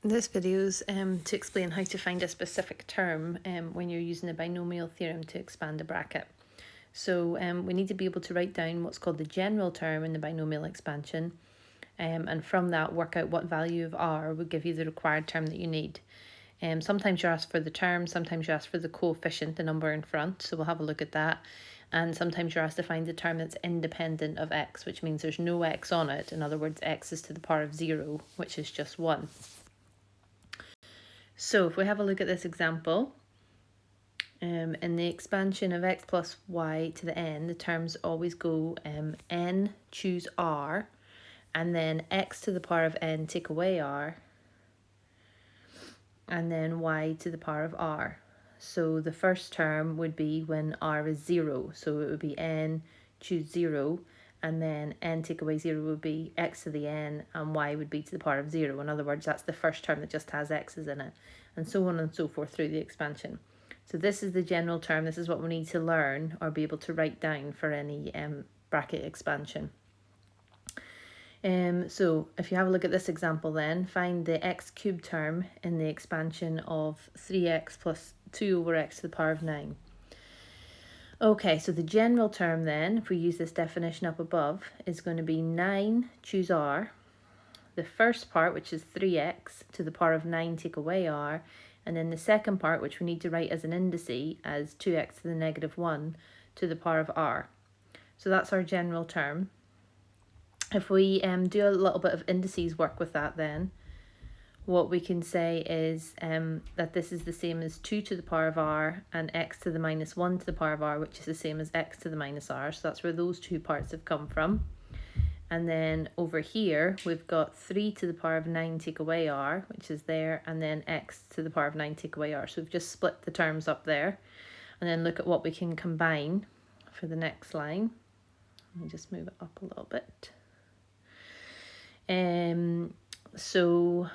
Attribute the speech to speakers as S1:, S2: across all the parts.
S1: This video is to explain how to find a specific term when you're using the binomial theorem to expand a bracket. So we need to be able to write down what's called the general term in the binomial expansion, and from that work out what value of r would give you the required term that you need. Sometimes you're asked for the term, sometimes you're asked for the coefficient, the number in front, so we'll have a look at that. And sometimes you're asked to find the term that's independent of x, which means there's no x on it. In other words, x is to the power of 0, which is just 1. So if we have a look at this example, in the expansion of x plus y to the n, the terms always go n, choose r, and then x to the power of n, take away r, and then y to the power of r. So the first term would be when r is 0, so it would be n, choose 0, and then n take away 0 would be x to the n, and y would be to the power of 0. In other words, that's the first term that just has x's in it, and so on and so forth through the expansion. So this is the general term. This is what we need to learn or be able to write down for any bracket expansion. So if you have a look at this example then, find the x cubed term in the expansion of 3x plus 2 over x to the power of 9. Okay, so the general term then, if we use this definition up above, is going to be 9, choose r, the first part, which is 3x to the power of 9, take away r, and then the second part, which we need to write as an indice, as 2x to the negative 1 to the power of r. So that's our general term. If we do a little bit of indices work with that then, what we can say is that this is the same as 2 to the power of r and x to the minus 1 to the power of r, which is the same as x to the minus r. So that's where those two parts have come from. And then over here, we've got 3 to the power of 9 take away r, which is there, and then x to the power of 9 take away r. So we've just split the terms up there. And then look at what we can combine for the next line. Let me just move it up a little bit. So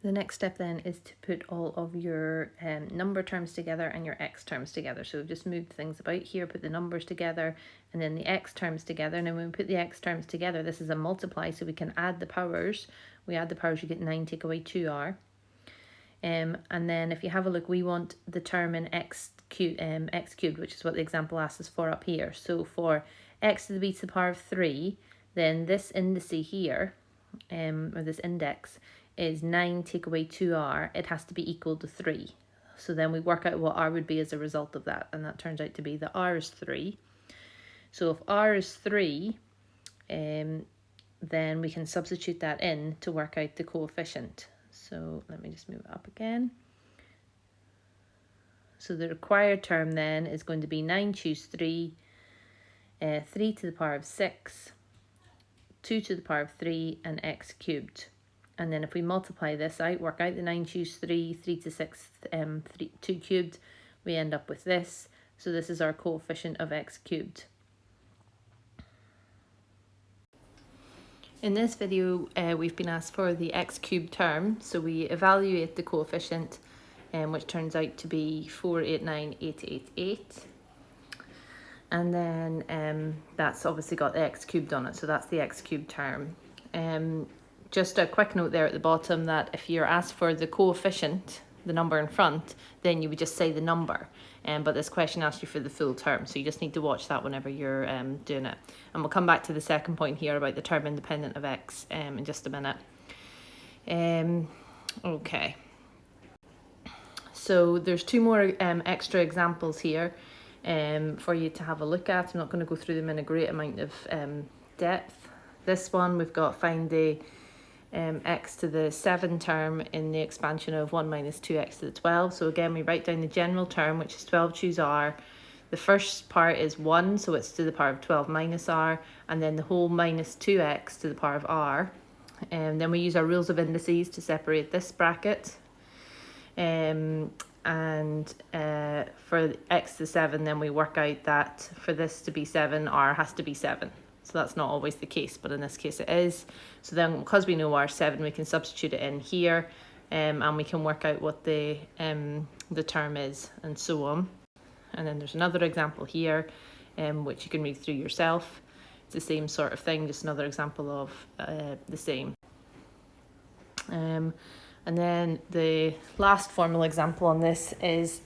S1: the next step then is to put all of your number terms together and your x terms together. So we've just moved things about here, put the numbers together and then the x terms together. And then when we put the x terms together, this is a multiply, so we can add the powers. We add the powers, you get 9 take away 2r. And then if you have a look, we want the term in x cubed, which is what the example asks us for up here. So for x to the b to the power of 3, then this indice here, or this index, is 9 take away 2r. It has to be equal to 3. So then we work out what r would be as a result of that, and that turns out to be that r is 3. So if r is 3, then we can substitute that in to work out the coefficient. So let me just move it up again. So the required term then is going to be 9 choose 3, 3 to the power of 6, 2 to the power of 3, and x cubed. And then if we multiply this out, work out the 9 choose 3, 3 to 6, 2 cubed, we end up with this. So this is our coefficient of x cubed. In this video, we've been asked for the x cubed term. So we evaluate the coefficient, which turns out to be 489,888. And then that's obviously got the x cubed on it, so that's the x cubed term. Just a quick note there at the bottom that if you're asked for the coefficient, the number in front, then you would just say the number. But this question asks you for the full term, so you just need to watch that whenever you're doing it. And we'll come back to the second point here about the term independent of x in just a minute. Okay. So there's two more extra examples here for you to have a look at. I'm not going to go through them in a great amount of depth. This one, we've got find the x to the 7 term in the expansion of 1 minus 2x to the 12. So again, we write down the general term, which is 12 choose r. The first part is 1, so it's to the power of 12 minus r, and then the whole minus 2x to the power of r. And then we use our rules of indices to separate this bracket. For x to the 7, then we work out that for this to be 7, r has to be 7. So that's not always the case, but in this case it is. So then because we know r7, we can substitute it in here, and we can work out what the term is, and so on. And then there's another example here, which you can read through yourself. It's the same sort of thing, just another example of the same. And then the last formal example on this is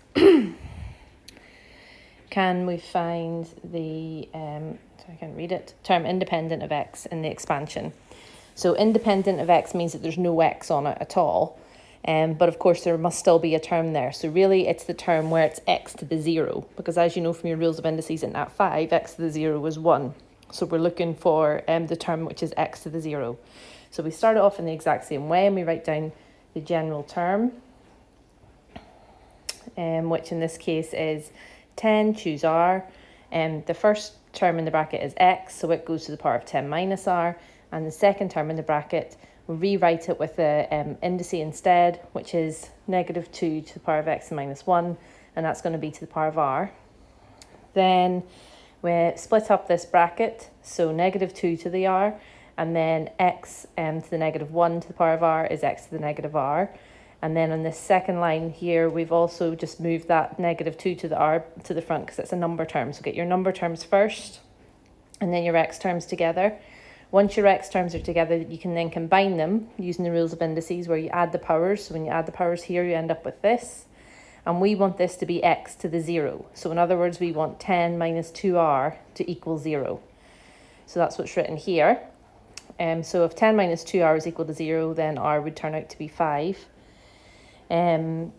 S1: can we find the, so I can't read it, term independent of x in the expansion. So independent of x means that there's no x on it at all. But of course there must still be a term there. So really it's the term where it's x to the 0, because as you know from your rules of indices in Nat 5, x to the 0 is 1. So we're looking for the term which is x to the 0. So we start it off in the exact same way and we write down the general term, which in this case is 10, choose r. The first term in the bracket is x, so it goes to the power of 10 minus r. And the second term in the bracket, we'll rewrite it with the indice instead, which is negative 2 to the power of x minus 1, and that's going to be to the power of r. Then we split up this bracket, so negative 2 to the r, and then x to the negative 1 to the power of r is x to the negative r. And then on this second line here, we've also just moved that negative 2 to the r to the front because it's a number term. So get your number terms first, and then your x terms together. Once your x terms are together, you can then combine them using the rules of indices where you add the powers. So when you add the powers here, you end up with this. And we want this to be x to the 0. So in other words, we want 10 minus 2r to equal 0. So that's what's written here. So if 10 minus 2r is equal to 0, then r would turn out to be 5. And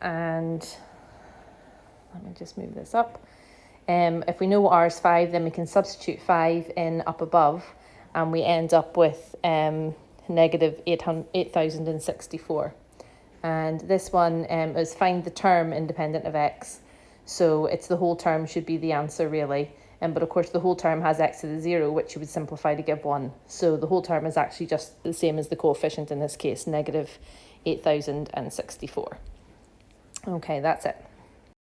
S1: let me just move this up. If we know r is 5, then we can substitute 5 in up above, and we end up with negative 8,064. And this one is find the term independent of x. So it's the whole term should be the answer really. But of course the whole term has x to the 0, which you would simplify to give 1. So the whole term is actually just the same as the coefficient in this case, negative 8,064. Okay, that's it.